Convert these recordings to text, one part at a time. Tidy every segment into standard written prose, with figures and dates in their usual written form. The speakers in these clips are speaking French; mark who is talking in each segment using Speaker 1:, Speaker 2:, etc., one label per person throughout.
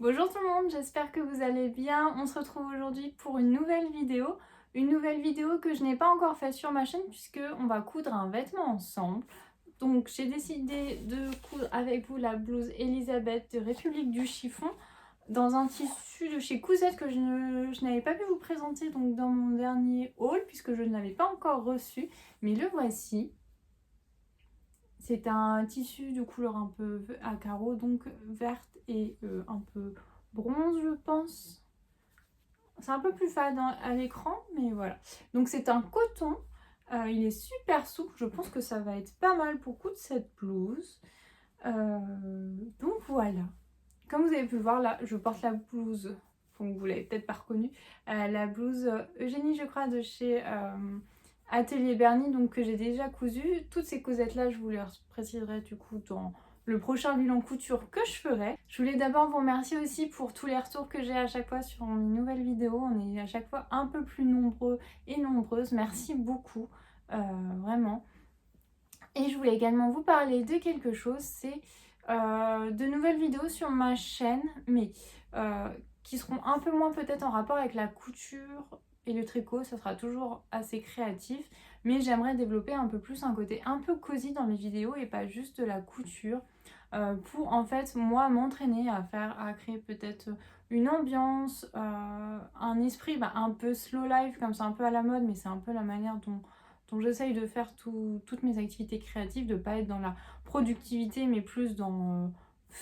Speaker 1: Bonjour tout le monde, j'espère que vous allez bien. On se retrouve aujourd'hui pour une nouvelle vidéo. Une nouvelle vidéo que je n'ai pas encore faite sur ma chaîne puisque on va coudre un vêtement ensemble. Donc j'ai décidé de coudre avec vous la blouse Elisabeth de République du Chiffon dans un tissu de chez Cousette que je n'avais pas pu vous présenter donc dans mon dernier haul puisque je ne l'avais pas encore reçu. Mais le voici. C'est un tissu de couleur un peu à carreaux, donc verte et un peu bronze, je pense. C'est un peu plus fade à l'écran, mais voilà. Donc c'est un coton, il est super souple, je pense que ça va être pas mal pour coudre cette blouse. Donc voilà. Comme vous avez pu le voir, là, je porte la blouse, donc vous l'avez peut-être pas reconnue, la blouse Eugénie, je crois, de chez Atelier Bernie, donc que j'ai déjà cousu. Toutes ces cousettes-là, je vous les préciserai du coup dans le prochain bilan couture que je ferai. Je voulais d'abord vous remercier aussi pour tous les retours que j'ai à chaque fois sur mes nouvelles vidéos. On est à chaque fois un peu plus nombreux et nombreuses. Merci beaucoup, vraiment. Et je voulais également vous parler de quelque chose, c'est de nouvelles vidéos sur ma chaîne, mais qui seront un peu moins peut-être en rapport avec la couture et le tricot, ça sera toujours assez créatif, mais j'aimerais développer un peu plus un côté un peu cosy dans mes vidéos et pas juste de la couture, pour en fait moi m'entraîner à créer peut-être une ambiance, un esprit un peu slow life, comme c'est un peu à la mode, mais c'est un peu la manière dont j'essaye de faire toutes mes activités créatives, de ne pas être dans la productivité, mais plus dans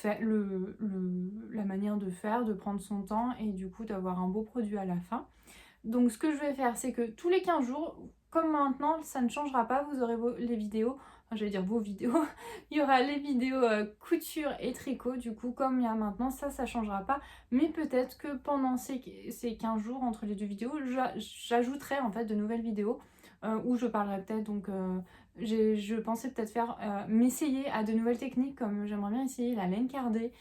Speaker 1: la manière de faire, de prendre son temps et du coup d'avoir un beau produit à la fin. Donc ce que je vais faire, c'est que tous les 15 jours, comme maintenant, ça ne changera pas, vous aurez les vidéos, enfin j'allais dire vos vidéos, il y aura les vidéos couture et tricot, du coup comme il y a maintenant, ça changera pas, mais peut-être que pendant ces 15 jours, entre les deux vidéos, j'ajouterai en fait de nouvelles vidéos, où je parlerai peut-être, donc je pensais peut-être faire, m'essayer à de nouvelles techniques, comme j'aimerais bien essayer la laine cardée,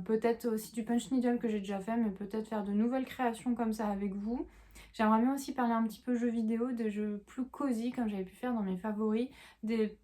Speaker 1: peut-être aussi du punch needle que j'ai déjà fait, mais peut-être faire de nouvelles créations comme ça avec vous. J'aimerais bien aussi parler un petit peu jeux vidéo, de jeux plus cosy comme j'avais pu faire dans mes favoris.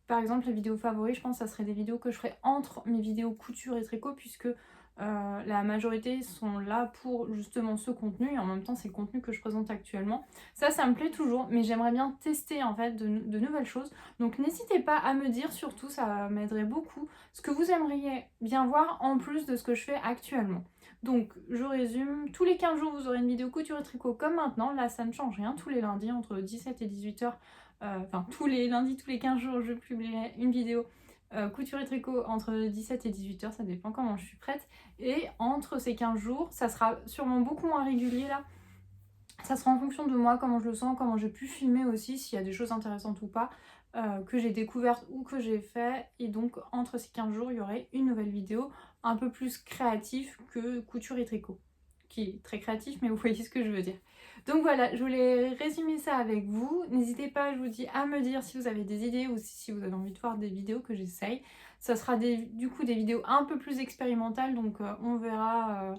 Speaker 1: Par exemple, les vidéos favoris, je pense que ça serait des vidéos que je ferais entre mes vidéos couture et tricot, puisque la majorité sont là pour justement ce contenu, et en même temps c'est le contenu que je présente actuellement. Ça me plaît toujours, mais j'aimerais bien tester en fait de nouvelles choses. Donc n'hésitez pas à me dire, surtout ça m'aiderait beaucoup, ce que vous aimeriez bien voir en plus de ce que je fais actuellement. Donc je résume, tous les 15 jours vous aurez une vidéo couture et tricot comme maintenant. Là ça ne change rien, tous les lundis entre 17 et 18h, enfin tous les lundis, tous les 15 jours je publierai une vidéo couture et tricot entre 17 et 18h, ça dépend comment je suis prête. Et entre ces 15 jours, ça sera sûrement beaucoup moins régulier là. Ça sera en fonction de moi, comment je le sens, comment j'ai pu filmer aussi, s'il y a des choses intéressantes ou pas, que j'ai découvertes ou que j'ai fait. Et donc entre ces 15 jours, il y aurait une nouvelle vidéo un peu plus créative que couture et tricot, qui est très créatif, mais vous voyez ce que je veux dire. Donc voilà, je voulais résumer ça avec vous. N'hésitez pas, je vous dis, à me dire si vous avez des idées ou si vous avez envie de voir des vidéos que j'essaye. Ça sera du coup des vidéos un peu plus expérimentales, donc on verra.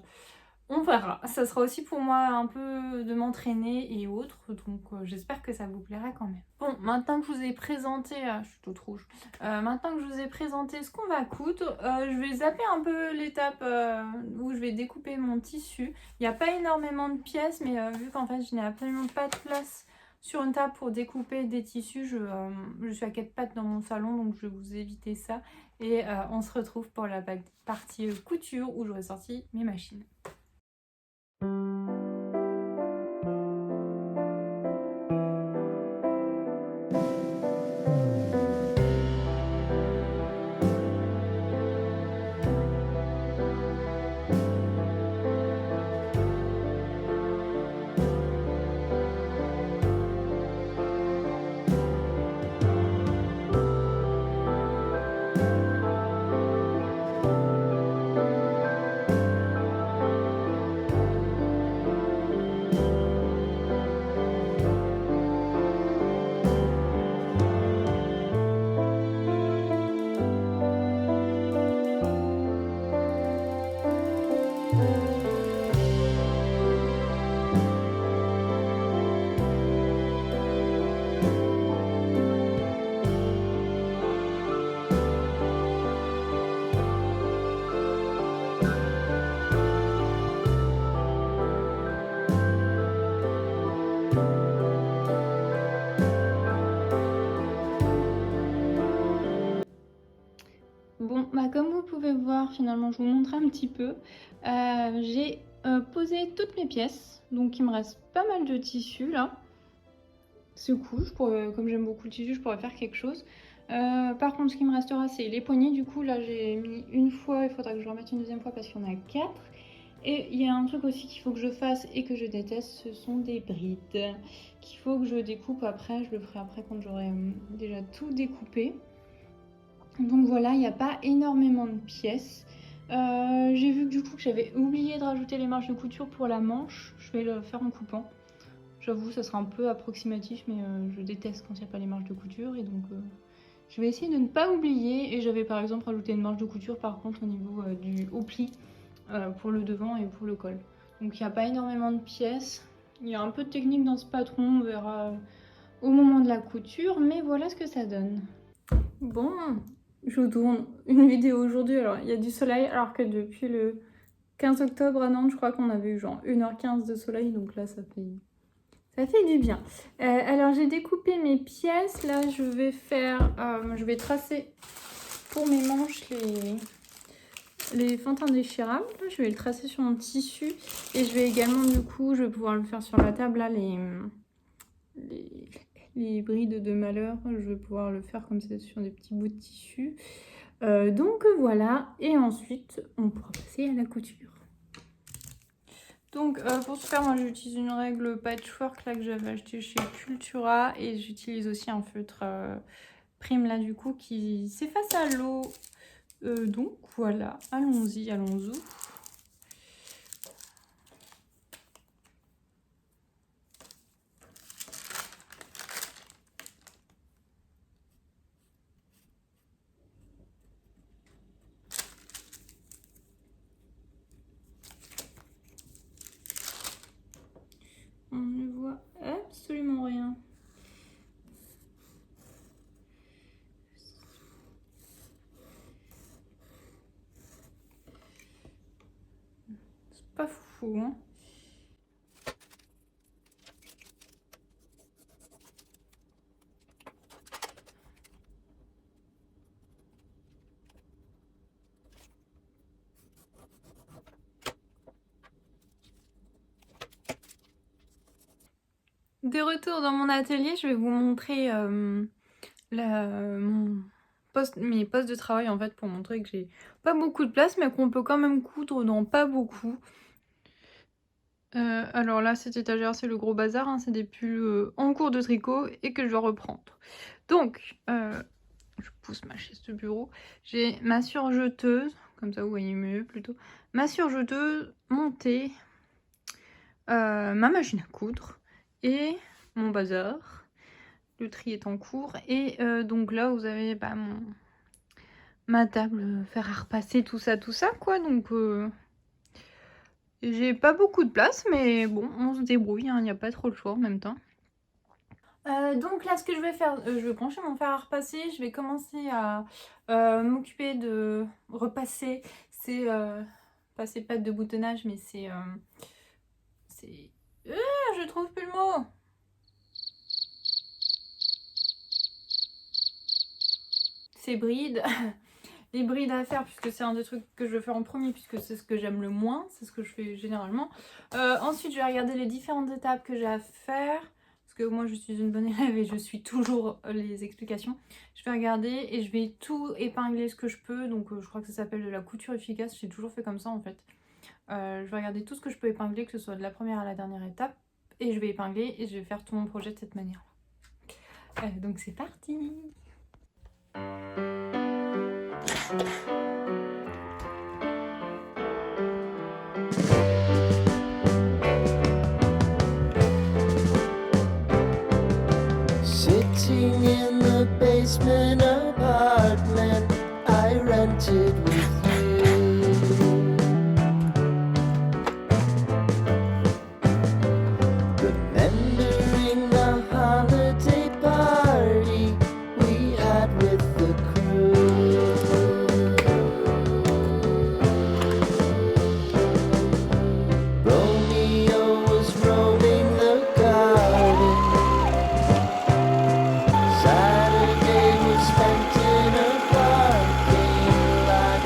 Speaker 1: On verra. Ça sera aussi pour moi un peu de m'entraîner et autres, donc j'espère que ça vous plaira quand même. Bon, maintenant que je vous ai présenté, je suis toute rouge, maintenant que je vous ai présenté ce qu'on va coudre, je vais zapper un peu l'étape où je vais découper mon tissu. Il n'y a pas énormément de pièces, mais vu qu'en fait je n'ai absolument pas de place sur une table pour découper des tissus, je suis à 4 pattes dans mon salon, donc je vais vous éviter ça. Et on se retrouve pour la partie couture où j'aurai sorti mes machines. finalement, je vous montre un petit peu. J'ai posé toutes mes pièces, donc il me reste pas mal de tissu là. C'est cool, comme j'aime beaucoup le tissu, je pourrais faire quelque chose. Par contre, ce qui me restera, c'est les poignées. Du coup, là, j'ai mis une fois, il faudra que je le remette une deuxième fois parce qu'il y en a 4. Et il y a un truc aussi qu'il faut que je fasse et que je déteste, ce sont des brides qu'il faut que je découpe après. Je le ferai après quand j'aurai déjà tout découpé. Donc voilà, il n'y a pas énormément de pièces. J'ai vu que du coup que j'avais oublié de rajouter les marges de couture pour la manche. Je vais le faire en coupant. J'avoue, ça sera un peu approximatif, mais je déteste quand il n'y a pas les marges de couture. Et donc, je vais essayer de ne pas oublier. Et j'avais par exemple rajouté une marge de couture par contre au niveau du haut pli pour le devant et pour le col. Donc, il n'y a pas énormément de pièces. Il y a un peu de technique dans ce patron, on verra au moment de la couture. Mais voilà ce que ça donne. Bon, je vous tourne une vidéo aujourd'hui. Alors, il y a du soleil, alors que depuis le 15 octobre à Nantes, je crois qu'on avait eu genre 1h15 de soleil. Donc là, ça fait du bien. Alors, j'ai découpé mes pièces. Là, je vais tracer pour mes manches les fendants déchirables. Je vais le tracer sur mon tissu. Et je vais également, du coup, je vais pouvoir le faire sur la table, là, les brides de malheur. Je vais pouvoir le faire comme ça sur des petits bouts de tissu. Donc, voilà. Et ensuite, on pourra passer à la couture. Donc pour ce faire, moi j'utilise une règle patchwork là que j'avais acheté chez Cultura et j'utilise aussi un feutre prime là du coup qui s'efface à l'eau. Donc voilà, allons-y. On ne voit absolument rien. C'est pas fou, hein. De retour dans mon atelier, je vais vous montrer mes postes de travail en fait pour montrer que j'ai pas beaucoup de place mais qu'on peut quand même coudre dans pas beaucoup. Alors là, cette étagère, c'est le gros bazar, hein, c'est des pulls en cours de tricot et que je dois reprendre. Donc, je pousse ma chaise de bureau. J'ai ma surjeteuse, comme ça vous voyez mieux plutôt. Ma surjeteuse, mon thé, ma machine à coudre et mon bazar. Le tri est en cours. Et donc là, vous avez ma table fer à repasser, tout ça quoi. Donc... j'ai pas beaucoup de place, mais bon, on se débrouille, il n'y a pas trop le choix en même temps. Donc là, ce que je vais faire, je vais brancher mon fer à repasser. Je vais commencer à m'occuper de repasser ces... pas ces pattes de boutonnage, mais c'est... je trouve plus le mot. Ces brides. Les brides à faire puisque c'est un des trucs que je vais faire en premier puisque c'est ce que j'aime le moins, c'est ce que je fais généralement. Ensuite je vais regarder les différentes étapes que j'ai à faire parce que moi je suis une bonne élève et je suis toujours les explications. Je vais regarder et je vais tout épingler ce que je peux, donc je crois que ça s'appelle de la couture efficace, j'ai toujours fait comme ça en fait. Je vais regarder tout ce que je peux épingler, que ce soit de la première à la dernière étape, et je vais épingler et je vais faire tout mon projet de cette manière là. Donc c'est parti. Sitting in the basement apartment I rented with you, remembering the holiday party we had with the crew. Romeo was roaming the garden. Saturday was spent in a parking lot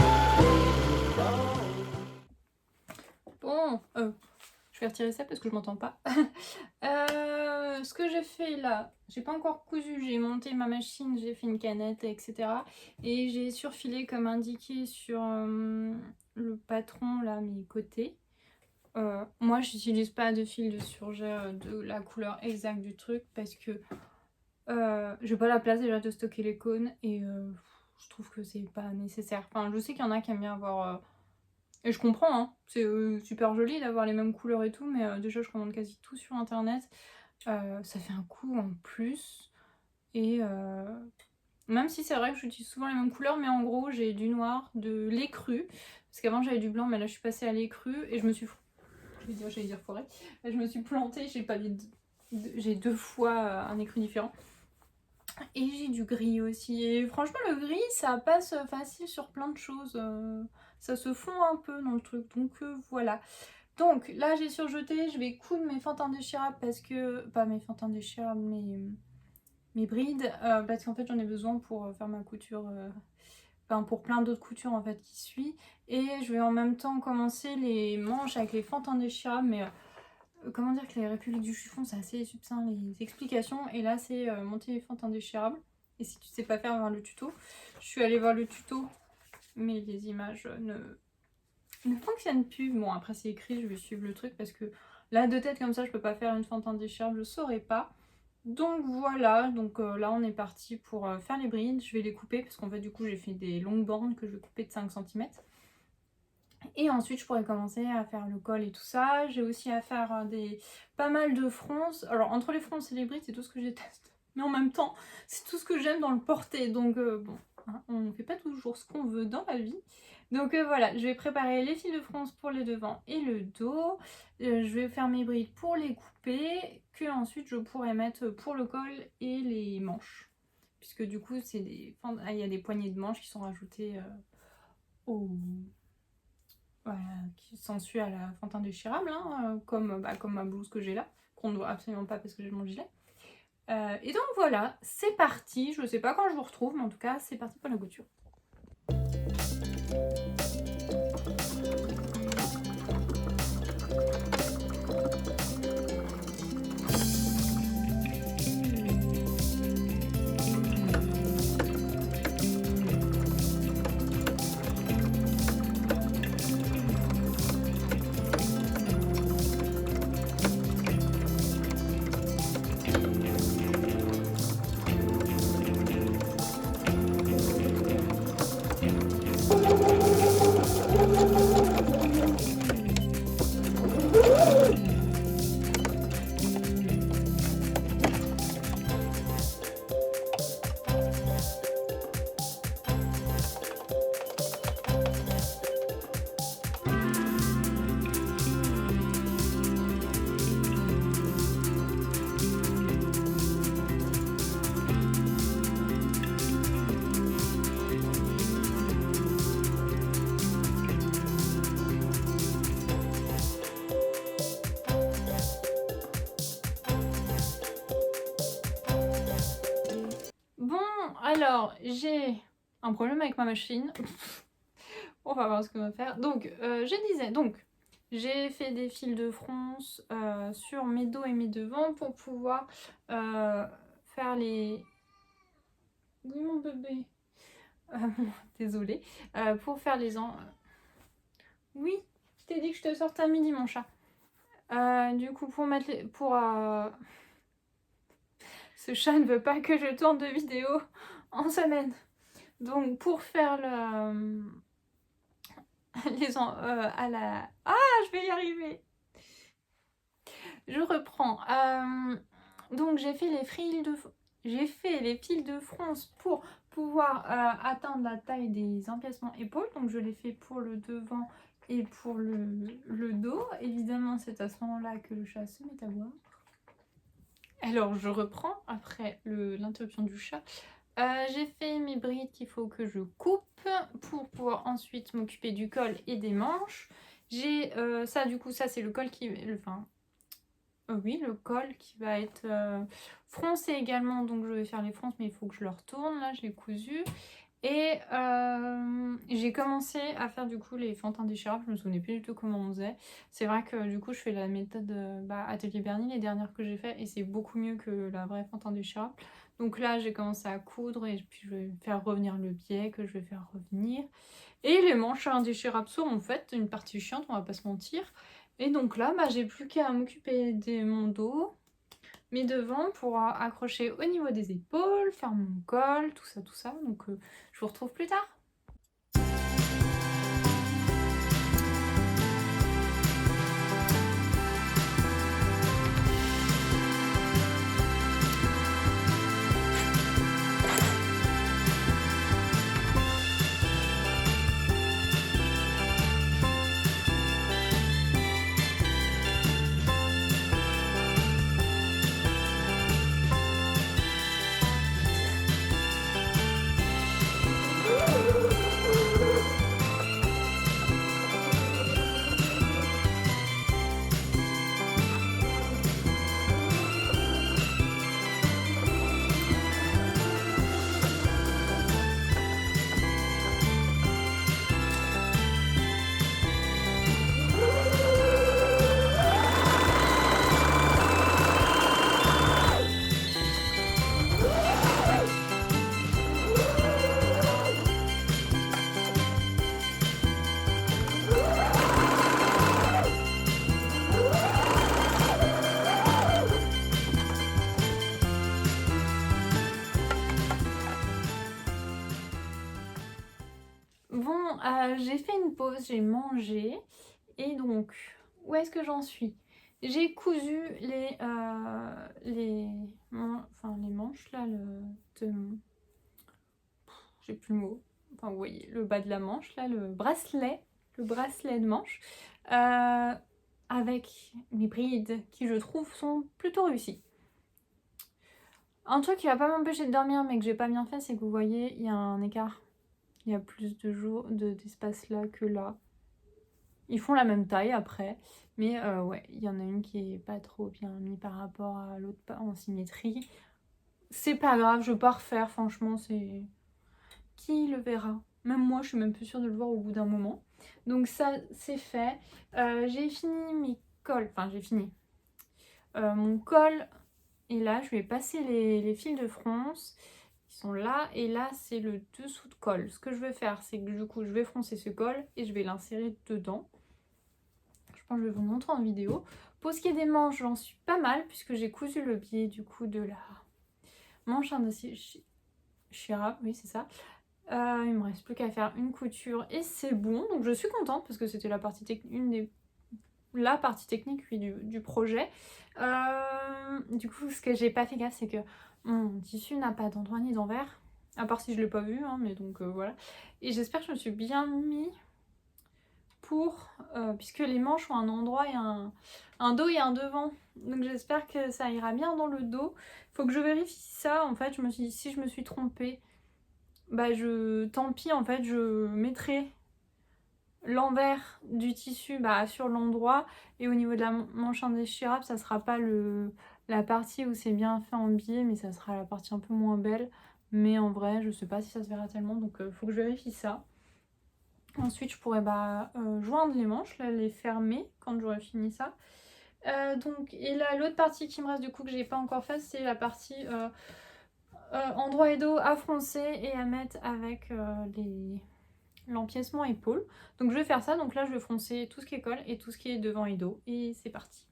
Speaker 1: Bon, je vais retirer ça parce que je m'entends pas. Ce que j'ai fait là, j'ai pas encore cousu, j'ai monté ma machine, j'ai fait une canette, etc. Et j'ai surfilé comme indiqué sur le patron là, mes côtés. Moi, j'utilise pas de fil de surgère de la couleur exacte du truc parce que j'ai pas la place déjà de stocker les cônes et je trouve que c'est pas nécessaire. Enfin, je sais qu'il y en a qui aiment bien avoir... Et je comprends, hein, c'est super joli d'avoir les mêmes couleurs et tout, mais déjà je commande quasi tout sur internet. Ça fait un coût en plus. Et même si c'est vrai que j'utilise souvent les mêmes couleurs, mais en gros j'ai du noir, de l'écru. Parce qu'avant j'avais du blanc, mais là je suis passée à l'écru et je me suis... J'allais dire forêt. Je me suis plantée, j'ai 2 fois un écru différent. Et j'ai du gris aussi. Et franchement, le gris, ça passe facile sur plein de choses. Ça se fond un peu dans le truc. Donc voilà. Donc là, j'ai surjeté. Je vais coudre mes fentes indéchirables parce que... Pas mes fentes indéchirables, mes brides. Parce qu'en fait, j'en ai besoin pour faire ma couture... Enfin, pour plein d'autres coutures en fait qui suit. Et je vais en même temps commencer les manches avec les fentes indéchirables. Mais comment dire que les Républiques du chiffon, c'est assez succinct les explications. Et là, c'est monter les fentes indéchirables. Et si tu sais pas faire, voir le tuto. Je suis allée voir le tuto, mais les images ne fonctionnent plus. Bon, après c'est écrit, je vais suivre le truc parce que là, de tête comme ça, je peux pas faire une fente indéchirable, je saurais pas. Donc voilà, donc là on est parti pour faire les brides. Je vais les couper parce qu'en fait du coup j'ai fait des longues bandes que je vais couper de 5 cm. Et ensuite je pourrais commencer à faire le col et tout ça. J'ai aussi à faire pas mal de fronces. Alors entre les fronces et les brides c'est tout ce que je déteste. Mais en même temps c'est tout ce que j'aime dans le porté. Donc bon, hein, on ne fait pas toujours ce qu'on veut dans la vie. Donc voilà, je vais préparer les fils de fronce pour les devants et le dos. Je vais faire mes brides pour les couper. Que ensuite je pourrais mettre pour le col et les manches. Puisque du coup c'est des... il y a des poignées de manches qui sont rajoutées au... Voilà, qui s'ensuit à la fente indéchirable, hein, comme ma blouse que j'ai là, qu'on ne voit absolument pas parce que j'ai mon gilet. Et donc voilà, c'est parti. Je ne sais pas quand je vous retrouve, mais en tout cas, c'est parti pour la couture. Alors, j'ai un problème avec ma machine. On va voir ce qu'on va faire. Donc, je disais, j'ai fait des fils de fronce sur mes dos et mes devants pour pouvoir faire les... Oui, mon bébé. Désolée. Pour faire les... Oui, je t'ai dit que je te sortais à midi, mon chat. Du coup, pour mettre les... Ce chat ne veut pas que je tourne de vidéo en semaine. Donc pour faire le... à la... Ah, je vais y arriver. Je reprends. Donc j'ai fait les fils de fronce pour pouvoir atteindre la taille des empiècements épaules. Donc je l'ai fait pour le devant et pour le dos. Évidemment, c'est à ce moment-là que le chat se met à boire. Alors je reprends après l'interruption du chat. J'ai fait mes brides qu'il faut que je coupe pour pouvoir ensuite m'occuper du col et des manches. J'ai ça, du coup, ça c'est le col qui... oui, le col qui va être froncé également, donc je vais faire les fronces, mais il faut que je le retourne. Là, je l'ai cousu. Et j'ai commencé à faire du coup les fentes indéchirables, je me souvenais plus du tout comment on faisait. C'est vrai que du coup je fais la méthode Atelier Bernie, les dernières que j'ai fait, et c'est beaucoup mieux que la vraie fente indéchirable. Donc là j'ai commencé à coudre et puis je vais faire revenir le biais que je vais faire revenir. Et les manches indéchirables sont en fait une partie chiante, on va pas se mentir. Et donc là j'ai plus qu'à m'occuper de mon dos, mes devants pour accrocher au niveau des épaules, faire mon col, tout ça. Donc je vous retrouve plus tard. Bon, j'ai fait une pause, j'ai mangé, et donc, où est-ce que j'en suis? J'ai cousu les manches là, j'ai plus le mot, enfin vous voyez, le bas de la manche là, le bracelet de manche, avec mes brides qui je trouve sont plutôt réussies. Un truc qui va pas m'empêcher de dormir mais que j'ai pas bien fait, c'est que vous voyez, il y a un écart. Il y a plus d'espace là que là. Ils font la même taille après. Mais ouais, il y en a une qui est pas trop bien mise par rapport à l'autre, pas en symétrie. C'est pas grave, je vais pas refaire, franchement, c'est... Qui le verra? Même moi, je suis même plus sûre de le voir au bout d'un moment. Donc ça, c'est fait. J'ai fini mes cols. Enfin, j'ai fini. Mon col. Et là, je vais passer les fils de fronce. Ils sont là. Et là, c'est le dessous de col. Ce que je vais faire, c'est que du coup, je vais froncer ce col et je vais l'insérer dedans. Je pense que je vais vous montrer en vidéo. Pour ce qui est des manches, j'en suis pas mal puisque j'ai cousu le biais du coup de la manche indéchirable. Oui, c'est ça. Il me reste plus qu'à faire une couture et c'est bon. Donc je suis contente parce que c'était la partie technique, la partie technique oui, du projet. Du coup, ce que j'ai pas fait gaffe, c'est que mon tissu n'a pas d'endroit ni d'envers. À part si je l'ai pas vu, hein, mais donc voilà. Et j'espère que je me suis bien mis pour... puisque les manches ont un endroit et un dos et un devant. Donc j'espère que ça ira bien dans le dos. Faut que je vérifie ça. En fait, je me suis dit, si je me suis trompée, bah tant pis, en fait, je mettrai l'envers du tissu sur l'endroit, et au niveau de la manche indéchirable, ça sera pas la partie où c'est bien fait en biais, mais ça sera la partie un peu moins belle. Mais en vrai, je sais pas si ça se verra tellement, donc faut que je vérifie ça. Ensuite, je pourrais joindre les manches, là, les fermer quand j'aurai fini ça. Et là, l'autre partie qui me reste du coup que j'ai pas encore faite, c'est la partie endroit et dos à froncer et à mettre avec l'empiècement épaule. Donc je vais faire ça, donc là je vais froncer tout ce qui est col et tout ce qui est devant et dos, et c'est parti.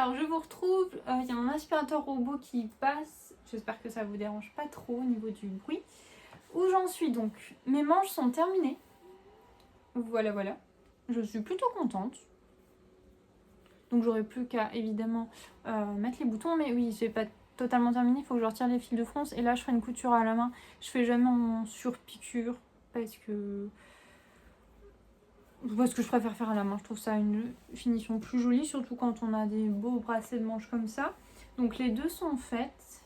Speaker 1: alors je vous retrouve, il y a mon aspirateur robot qui passe, j'espère que ça vous dérange pas trop au niveau du bruit. Où j'en suis donc? Mes manches sont terminées. Voilà, voilà. Je suis plutôt contente. Donc j'aurais plus qu'à évidemment mettre les boutons, mais oui, j'ai pas totalement terminé, il faut que je retire les fils de fronce. Et là je ferai une couture à la main. Je fais jamais en surpiqûre parce que je préfère faire à la main. Je trouve ça une finition plus jolie, surtout quand on a des beaux bracelets de manches comme ça. Donc les deux sont faites.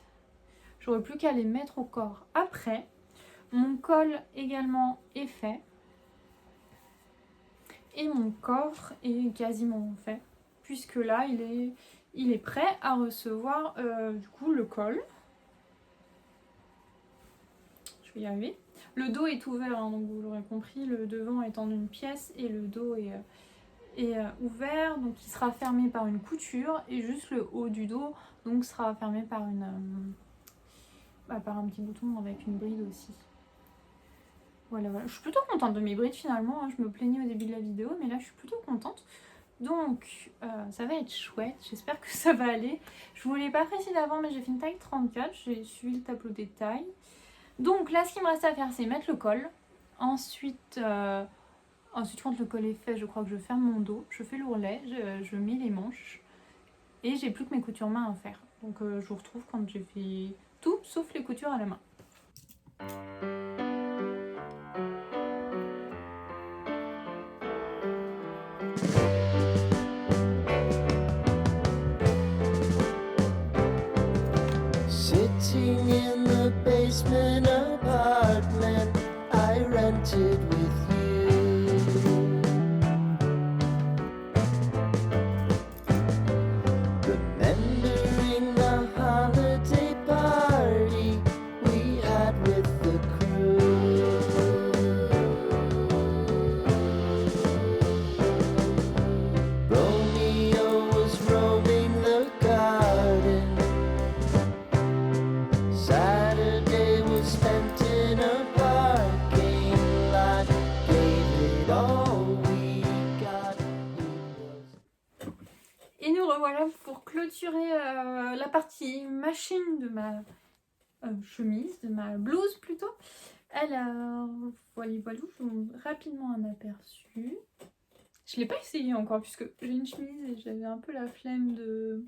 Speaker 1: J'aurais plus qu'à les mettre au corps après. Mon col également est fait. Et mon corps est quasiment fait. Puisque là, il est prêt à recevoir du coup le col. Je vais y arriver. Le dos est ouvert, hein, donc vous l'aurez compris, le devant est en une pièce et le dos est ouvert, donc il sera fermé par une couture et juste le haut du dos donc sera fermé par par un petit bouton avec une bride aussi. Voilà, voilà. Je suis plutôt contente de mes brides finalement, hein. Je me plaignais au début de la vidéo, mais là je suis plutôt contente. Donc ça va être chouette, j'espère que ça va aller. Je vous l'ai pas précisé avant, mais j'ai fait une taille 34, j'ai suivi le tableau des tailles. Donc là ce qu'il me reste à faire c'est mettre le col. Ensuite quand le col est fait, je crois que je ferme mon dos, je fais l'ourlet, je mets les manches. Et j'ai plus que mes coutures main à faire. Donc je vous retrouve quand j'ai fait tout sauf les coutures à la main.
Speaker 2: Sitting in the basement apartment I rented with you, remembering the holiday party we had with the crew. Romeo was roaming the garden, Saturday was spent in a parking lot, gave it all we got.
Speaker 1: Et nous revoilà pour clôturer la partie machine de ma chemise, de ma blouse plutôt. Alors, voilà, voilà, je vous montre rapidement un aperçu. Je ne l'ai pas essayé encore puisque j'ai une chemise et j'avais un peu la flemme de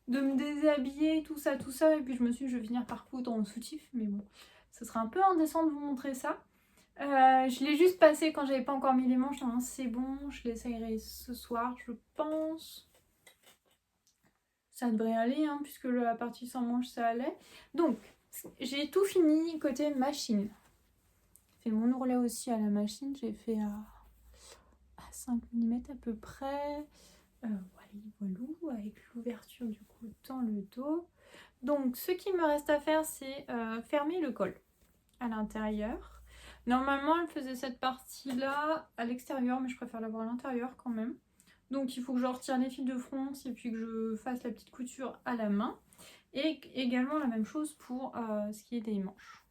Speaker 1: me déshabiller, tout ça, et puis je me suis dit je vais finir par coudre en soutif, mais bon, ce sera un peu indécent de vous montrer ça. Je l'ai juste passé quand j'avais pas encore mis les manches, hein, c'est bon, je l'essayerai ce soir, je pense. Ça devrait aller, hein, puisque la partie sans manches ça allait. Donc, j'ai tout fini côté machine. J'ai fait mon ourlet aussi à la machine, j'ai fait à 5 mm à peu près. Voilà, avec l'ouverture du coup dans le dos. Donc ce qui me reste à faire c'est fermer le col à l'intérieur. Normalement elle faisait cette partie là à l'extérieur, mais je préfère l'avoir à l'intérieur quand même. Donc il faut que je retire les fils de fronce et puis que je fasse la petite couture à la main. Et également la même chose pour ce qui est des manches.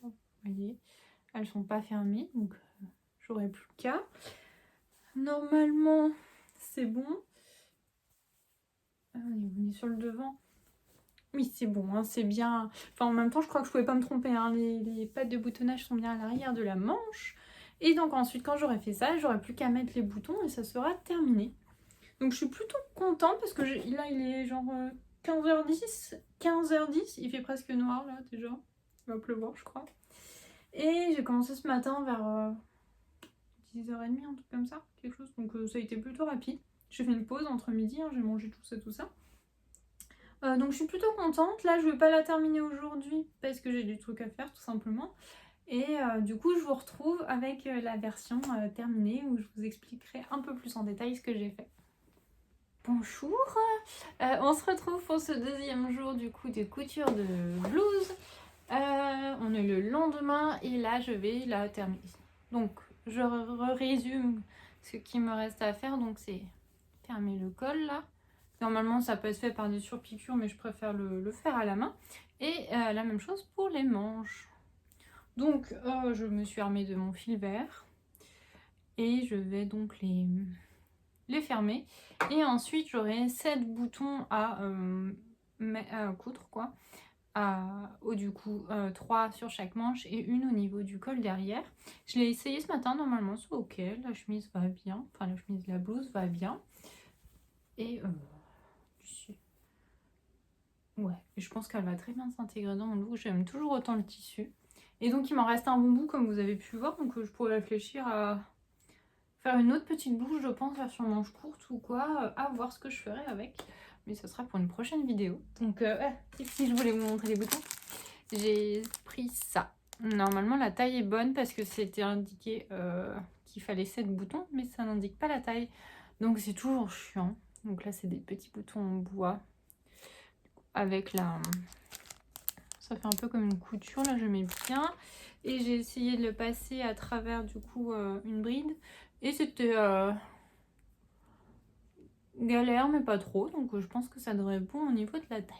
Speaker 1: Donc, vous voyez, elles sont pas fermées, donc j'aurai plus qu'à. Normalement c'est bon. On est sur le devant. Oui, c'est bon, hein, c'est bien. Enfin, en même temps, je crois que je pouvais pas me tromper. Hein. Les pattes de boutonnage sont bien à l'arrière de la manche. Et donc ensuite, quand j'aurai fait ça, j'aurai plus qu'à mettre les boutons et ça sera terminé. Donc je suis plutôt contente parce que là, il est genre 15h10. 15h10, il fait presque noir là déjà. Il va pleuvoir, je crois. Et j'ai commencé ce matin vers 10h30, un truc comme ça, quelque chose. Donc ça a été plutôt rapide. J'ai fait une pause entre midi, hein, j'ai mangé tout ça. Donc je suis plutôt contente. Là, je vais pas la terminer aujourd'hui parce que j'ai des trucs à faire tout simplement. Et du coup, je vous retrouve avec la version terminée où je vous expliquerai un peu plus en détail ce que j'ai fait. Bonjour, on se retrouve pour ce deuxième jour du coup de couture de blouse. On est le lendemain et là, je vais la terminer. Donc, je résume ce qui me reste à faire. Donc, c'est fermer le col là. Normalement, ça peut être fait par des surpiqûres, mais je préfère le faire à la main. Et la même chose pour les manches. Donc, je me suis armée de mon fil vert. Et je vais donc les les fermer. Et ensuite j'aurai 7 boutons à coudre quoi. Du coup 3 sur chaque manche et une au niveau du col derrière. Je l'ai essayé ce matin, normalement c'est ok, la chemise va bien, enfin la blouse va bien. Et ouais, et je pense qu'elle va très bien s'intégrer dans mon look, j'aime toujours autant le tissu. Et donc il m'en reste un bon bout comme vous avez pu voir, donc je pourrais réfléchir à faire une autre petite blouse, je pense, version manche courte ou quoi, à voir ce que je ferai avec. Mais ce sera pour une prochaine vidéo. Donc si je voulais vous montrer les boutons, j'ai pris ça. Normalement la taille est bonne parce que c'était indiqué qu'il fallait 7 boutons, mais ça n'indique pas la taille. Donc c'est toujours chiant. Donc là c'est des petits boutons en bois. Avec la... Ça fait un peu comme une couture, là je mets bien. Et j'ai essayé de le passer à travers du coup une bride. Et c'était galère mais pas trop. Donc je pense que ça devrait être bon au niveau de la taille.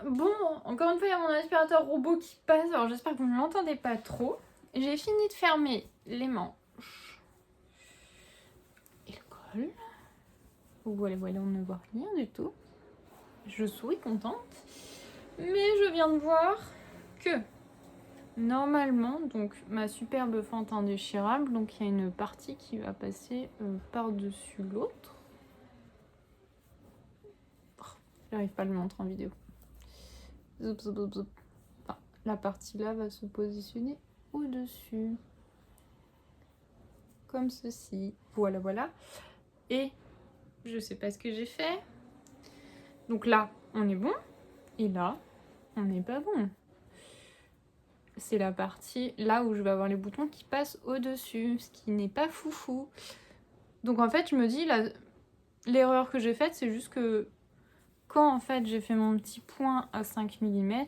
Speaker 1: Bon, encore une fois, il y a mon aspirateur robot qui passe. Alors j'espère que vous ne l'entendez pas trop. J'ai fini de fermer les manches et le col. Voilà, on ne voit rien du tout. Je souris contente. Mais je viens de voir que normalement, donc ma superbe fente indéchirable, donc il y a une partie qui va passer par-dessus l'autre. J'arrive pas à le montrer en vidéo. Zoup, zoup, zoup, zoup. Enfin, la partie là va se positionner au-dessus. Comme ceci. Voilà. Et je sais pas ce que j'ai fait. Donc là, on est bon. Et là, on n'est pas bon. C'est la partie là où je vais avoir les boutons qui passent au-dessus. Ce qui n'est pas foufou. Donc en fait, je me dis, l'erreur que j'ai faite, c'est juste que quand en fait j'ai fait mon petit point à 5 mm,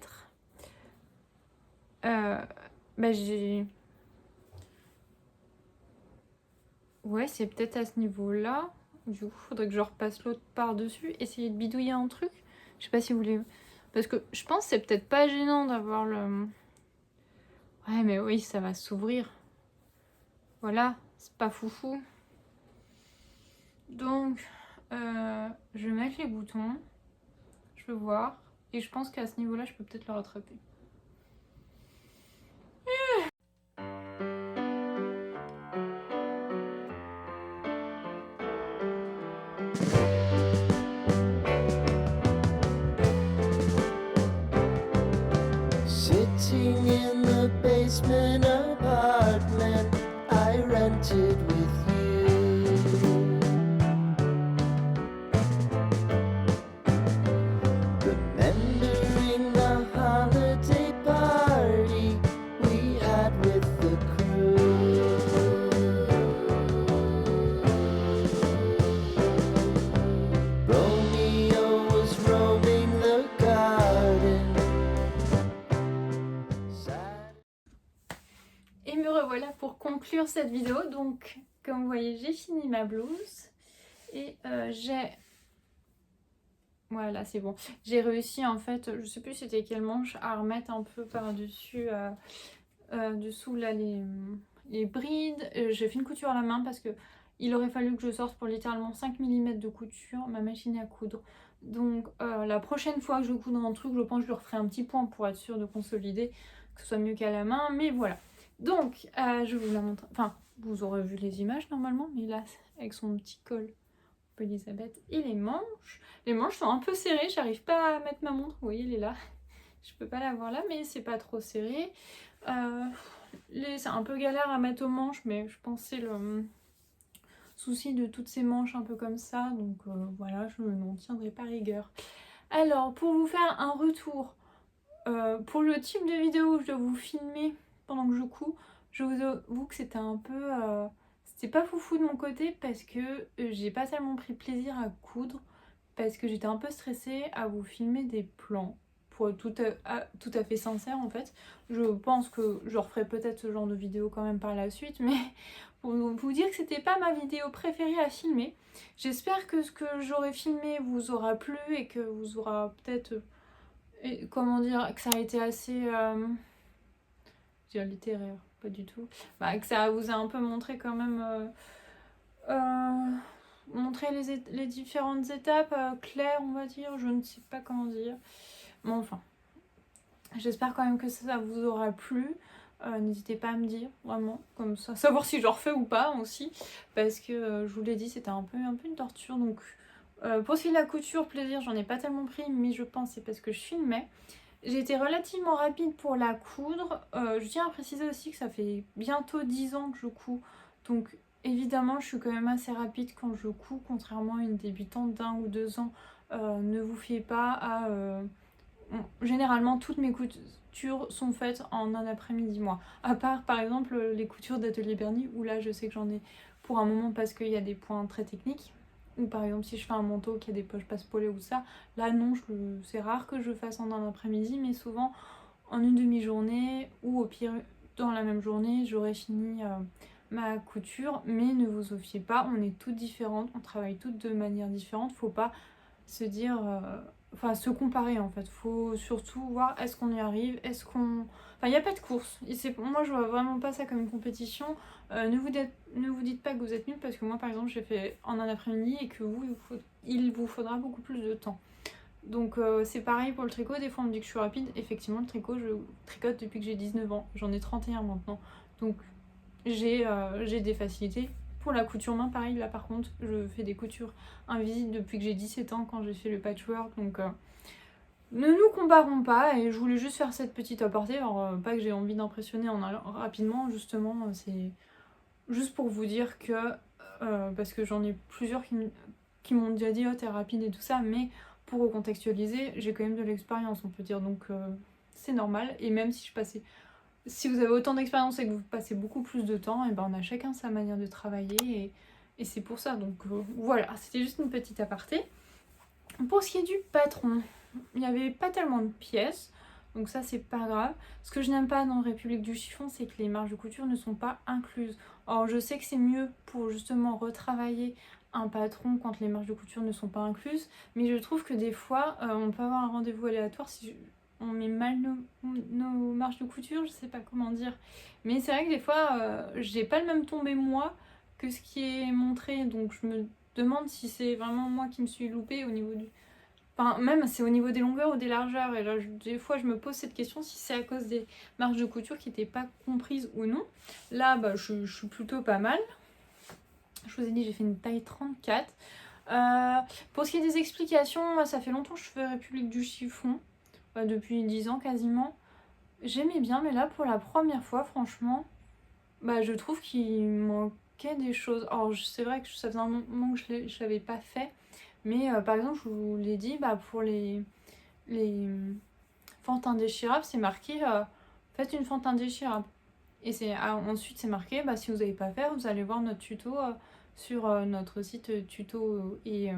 Speaker 1: j'ai... Ouais, c'est peut-être à ce niveau-là. Du coup, il faudrait que je repasse l'autre par-dessus, essayer de bidouiller un truc. Je sais pas si vous voulez... Parce que je pense que c'est peut-être pas gênant d'avoir le... Ouais, mais oui, ça va s'ouvrir. Voilà, c'est pas foufou. Donc, je vais mettre les boutons. Je vais voir. Et je pense qu'à ce niveau-là, je peux peut-être le rattraper.
Speaker 2: Sitting in the basement apartment I rented with you. Remembering the holiday party we had with the crew. Romeo was roaming the garden.
Speaker 1: Et me revoilà pour conclure cette vidéo. Donc, comme vous voyez, j'ai fini ma blouse. Et j'ai... Voilà, c'est bon. J'ai réussi, en fait, je sais plus c'était quelle manche, à remettre un peu par-dessus, dessous, là, les brides. J'ai fait une couture à la main parce que il aurait fallu que je sorte pour littéralement 5 mm de couture ma machine à coudre. Donc la prochaine fois que je coudrai un truc, je pense que je lui referai un petit point pour être sûre de consolider, que ce soit mieux qu'à la main, mais voilà. Donc je vous la montre, enfin vous aurez vu les images normalement, mais là avec son petit col pour Elisabeth. Et les manches sont un peu serrées, j'arrive pas à mettre ma montre, vous voyez elle est là. Je peux pas la voir là, mais c'est pas trop serré. C'est un peu galère à mettre aux manches, mais je pense que c'est le souci de toutes ces manches un peu comme ça, donc voilà, je n'en tiendrai pas rigueur. Alors, pour vous faire un retour, pour le type de vidéo où je dois vous filmer pendant que je couds, je vous avoue que c'était un peu... c'était pas foufou de mon côté parce que j'ai pas tellement pris plaisir à coudre, parce que j'étais un peu stressée à vous filmer des plans. Pour être tout à fait sincère en fait, je pense que je referai peut-être ce genre de vidéo quand même par la suite, mais pour vous dire que c'était pas ma vidéo préférée à filmer. J'espère que ce que j'aurai filmé vous aura plu et que vous aura peut-être, comment dire, que ça a été assez, je dirais littéraire, pas du tout, bah, que ça vous a un peu montré quand même, montrer les différentes étapes claires, on va dire, je ne sais pas comment dire. Mais enfin, j'espère quand même que ça vous aura plu. N'hésitez pas à me dire, vraiment, comme ça, savoir si j'en refais ou pas aussi, parce que je vous l'ai dit, c'était un peu une torture. Donc, pour ce qui est de la couture, plaisir, j'en ai pas tellement pris, mais je pense c'est parce que je filmais. J'ai été relativement rapide pour la coudre. Je tiens à préciser aussi que ça fait bientôt 10 ans que je couds, donc évidemment, je suis quand même assez rapide quand je couds, contrairement à une débutante d'1 ou 2 ans. Ne vous fiez pas à... généralement, toutes mes coutures sont faites en un après-midi, moi. À part, par exemple, les coutures d'Atelier Bernie, où là, je sais que j'en ai pour un moment parce qu'il y a des points très techniques. Ou par exemple, si je fais un manteau qui a des poches passe-polées ou ça, là, non, c'est rare que je fasse en un après-midi, mais souvent en une demi-journée ou au pire dans la même journée, j'aurai fini ma couture. Mais ne vous en fiez pas, on est toutes différentes, on travaille toutes de manière différente. Faut pas se dire... enfin, se comparer en fait. Faut surtout voir est-ce qu'on y arrive, est-ce qu'on... Enfin, il n'y a pas de course. Moi, je vois vraiment pas ça comme une compétition. Ne vous dites pas que vous êtes nul parce que moi, par exemple, j'ai fait en un après-midi et que vous, il vous faudra beaucoup plus de temps. Donc c'est pareil pour le tricot, des fois on me dit que je suis rapide, effectivement le tricot je tricote depuis que j'ai 19 ans, j'en ai 31 maintenant, donc j'ai des facilités. Pour la couture main pareil, là par contre je fais des coutures invisibles depuis que j'ai 17 ans quand j'ai fait le patchwork, donc ne nous comparons pas, et je voulais juste faire cette petite aparté, alors pas que j'ai envie d'impressionner en allant rapidement, justement c'est juste pour vous dire que, parce que j'en ai plusieurs qui m'ont déjà dit oh t'es rapide et tout ça, mais pour recontextualiser, j'ai quand même de l'expérience on peut dire, donc c'est normal, et même si vous avez autant d'expérience et que vous passez beaucoup plus de temps, et ben on a chacun sa manière de travailler, et c'est pour ça, donc voilà, c'était juste une petite aparté. Pour ce qui est du patron, il n'y avait pas tellement de pièces, donc ça c'est pas grave. Ce que je n'aime pas dans République du chiffon, c'est que les marges de couture ne sont pas incluses. Or je sais que c'est mieux pour justement retravailler un patron quand les marges de couture ne sont pas incluses, mais je trouve que des fois on peut avoir un rendez-vous aléatoire si on met mal nos marges de couture, je sais pas comment dire. Mais c'est vrai que des fois j'ai pas le même tombé moi que ce qui est montré, donc je me demande si c'est vraiment moi qui me suis loupée au niveau du... Enfin, même c'est au niveau des longueurs ou des largeurs. Et là, des fois, je me pose cette question si c'est à cause des marges de couture qui n'étaient pas comprises ou non. Là, bah, je suis plutôt pas mal. Je vous ai dit, j'ai fait une taille 34. Pour ce qui est des explications, moi, ça fait longtemps que je fais République du chiffon. Depuis 10 ans quasiment. J'aimais bien, mais là, pour la première fois, franchement, bah, je trouve qu'il manquait des choses. Alors, c'est vrai que ça faisait un moment que je ne l'avais pas fait. Mais par exemple, je vous l'ai dit, bah, pour les fentes indéchirables, c'est marqué faites une fente indéchirable. Et ensuite, c'est marqué, bah, si vous n'avez pas fait, vous allez voir notre tuto sur notre site tuto et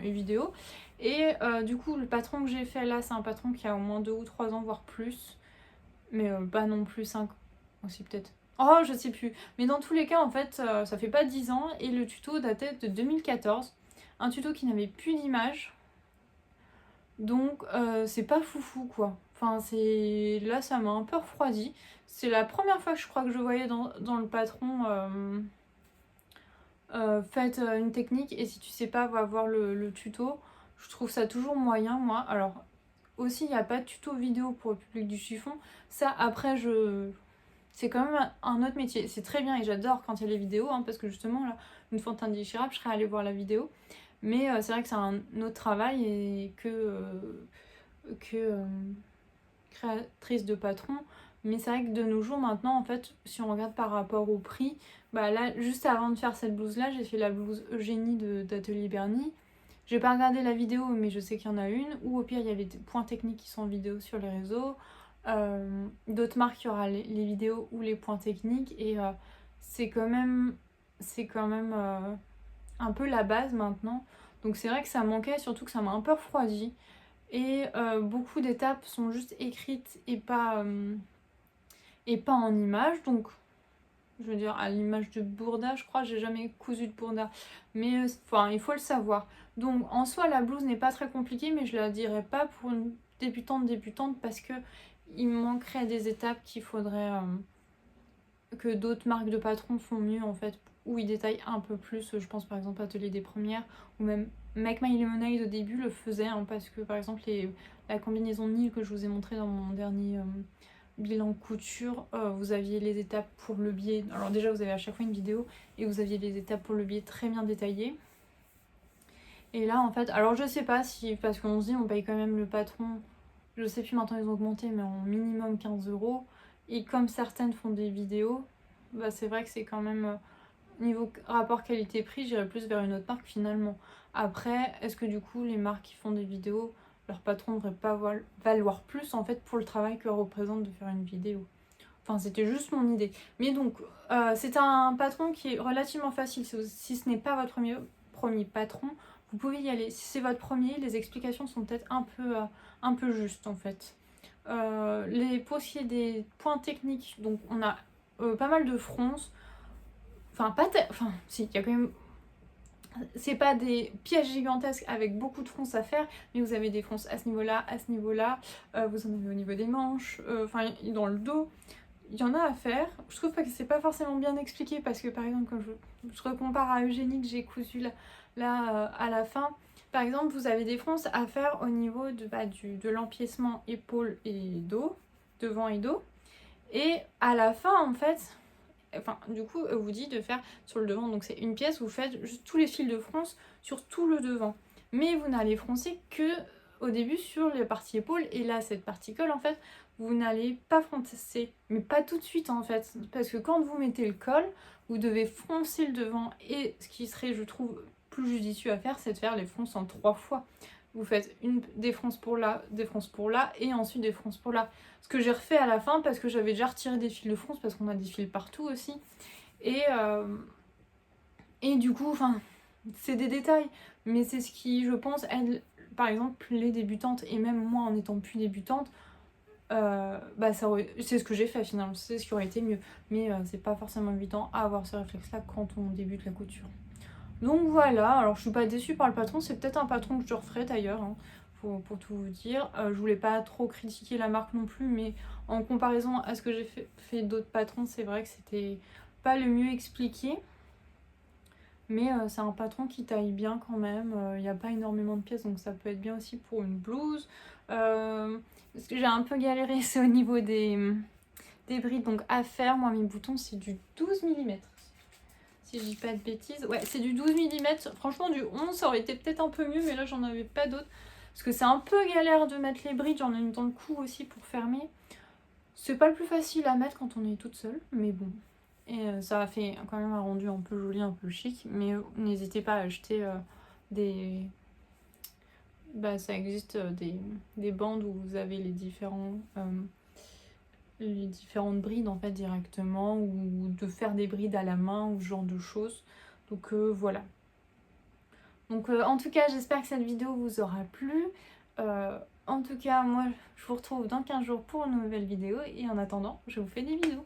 Speaker 1: vidéo. Et du coup, le patron que j'ai fait là, c'est un patron qui a au moins 2 ou 3 ans, voire plus. Mais pas non plus 5 aussi, peut-être. Oh, je sais plus. Mais dans tous les cas, en fait, ça fait pas 10 ans. Et le tuto datait de 2014. Un tuto qui n'avait plus d'image. Donc c'est pas foufou quoi. Enfin, là, ça m'a un peu refroidi. C'est la première fois que je crois que je voyais dans le patron faites une technique et si tu sais pas, va voir le tuto. Je trouve ça toujours moyen, moi. Alors, aussi, il n'y a pas de tuto vidéo pour le public du chiffon. Ça, après, c'est quand même un autre métier. C'est très bien et j'adore quand il y a les vidéos, hein, parce que justement, là, une fontaine déchirable, je serais allée voir la vidéo. Mais c'est vrai que c'est un autre travail et que créatrice de patron. Mais c'est vrai que de nos jours, maintenant, en fait, si on regarde par rapport au prix, bah là, juste avant de faire cette blouse-là, j'ai fait la blouse Eugénie d'Atelier Bernie. J'ai pas regardé la vidéo, mais je sais qu'il y en a une. Ou au pire, il y a les points techniques qui sont en vidéo sur les réseaux. D'autres marques, il y aura les vidéos ou les points techniques. Et c'est quand même un peu la base maintenant. Donc c'est vrai que ça manquait, surtout que ça m'a un peu refroidi. Et beaucoup d'étapes sont juste écrites et pas en images. Donc je veux dire, à l'image de Bourda, je crois, j'ai jamais cousu de Bourda. Mais enfin, il faut le savoir. Donc en soi, la blouse n'est pas très compliquée, mais je la dirais pas pour une débutante parce que il manquerait des étapes qu'il faudrait que d'autres marques de patrons font mieux en fait, où ils détaillent un peu plus. Je pense par exemple à Atelier des Premières ou même Make My Lemonade au début le faisait, hein, parce que par exemple la combinaison de Nil que je vous ai montré dans mon dernier bilan couture, vous aviez les étapes pour le biais. Alors déjà vous avez à chaque fois une vidéo et vous aviez les étapes pour le biais très bien détaillées. Et là en fait, alors je sais pas si, parce qu'on se dit on paye quand même le patron, je sais plus maintenant ils ont augmenté, mais en minimum 15 €. Et comme certaines font des vidéos, bah c'est vrai que c'est quand même niveau rapport qualité-prix, j'irais plus vers une autre marque finalement. Après, est-ce que du coup les marques qui font des vidéos, leur patron ne devrait pas valoir plus en fait pour le travail que représente de faire une vidéo? Enfin, c'était juste mon idée. Mais donc, c'est un patron qui est relativement facile. Si ce n'est pas votre premier patron, vous pouvez y aller. Si c'est votre premier, les explications sont peut-être un peu justes en fait. Pour ce qui est des points techniques, donc on a pas mal de fronces. Enfin, si, il y a quand même. C'est pas des pièges gigantesques avec beaucoup de fronces à faire, mais vous avez des fronces à ce niveau-là, vous en avez au niveau des manches, enfin dans le dos. Il y en a à faire. Je trouve pas que c'est pas forcément bien expliqué parce que par exemple, quand je recompare à Eugénie que j'ai cousu là à la fin, par exemple, vous avez des fronces à faire au niveau de l'empiècement épaule et dos, devant et dos. Et à la fin, en fait, enfin, du coup, vous dit de faire sur le devant. Donc c'est une pièce, vous faites juste tous les fils de fronce sur tout le devant. Mais vous n'allez froncer que au début sur les parties épaules. Et là, cette partie col, en fait, vous n'allez pas froncer. Mais pas tout de suite, en fait. Parce que quand vous mettez le col, vous devez froncer le devant. Et ce qui serait, je trouve, plus judicieux à faire, c'est de faire les fronces en 3 fois. Vous faites des fronces pour là, des fronces pour là, et ensuite des fronces pour là. Ce que j'ai refait à la fin parce que j'avais déjà retiré des fils de fronce parce qu'on a des fils partout aussi. Et du coup, enfin, c'est des détails, mais c'est ce qui, je pense, aide par exemple les débutantes et même moi en étant plus débutante. C'est ce que j'ai fait finalement, c'est ce qui aurait été mieux. Mais c'est pas forcément évident à avoir ce réflexe-là quand on débute la couture. Donc voilà, alors je suis pas déçue par le patron, c'est peut-être un patron que je referai d'ailleurs, hein, pour tout vous dire. Je voulais pas trop critiquer la marque non plus, mais en comparaison à ce que j'ai fait d'autres patrons, c'est vrai que c'était pas le mieux expliqué. Mais c'est un patron qui taille bien quand même, il n'y a pas énormément de pièces, donc ça peut être bien aussi pour une blouse. Ce que j'ai un peu galéré, c'est au niveau des brides, donc à faire, moi mes boutons c'est du 12 mm. Si je dis pas de bêtises. Ouais, c'est du 12 mm. Franchement, du 11, ça aurait été peut-être un peu mieux, mais là, j'en avais pas d'autres. Parce que c'est un peu galère de mettre les brides. J'en ai une dans le cou aussi pour fermer. C'est pas le plus facile à mettre quand on est toute seule, mais bon. Et ça a fait quand même un rendu un peu joli, un peu chic. Mais n'hésitez pas à acheter des... ça existe des bandes où vous avez les différentes brides en fait directement, ou de faire des brides à la main ou ce genre de choses. Donc voilà. Donc en tout cas, j'espère que cette vidéo vous aura plu. En tout cas, moi je vous retrouve dans 15 jours pour une nouvelle vidéo et en attendant, je vous fais des bisous.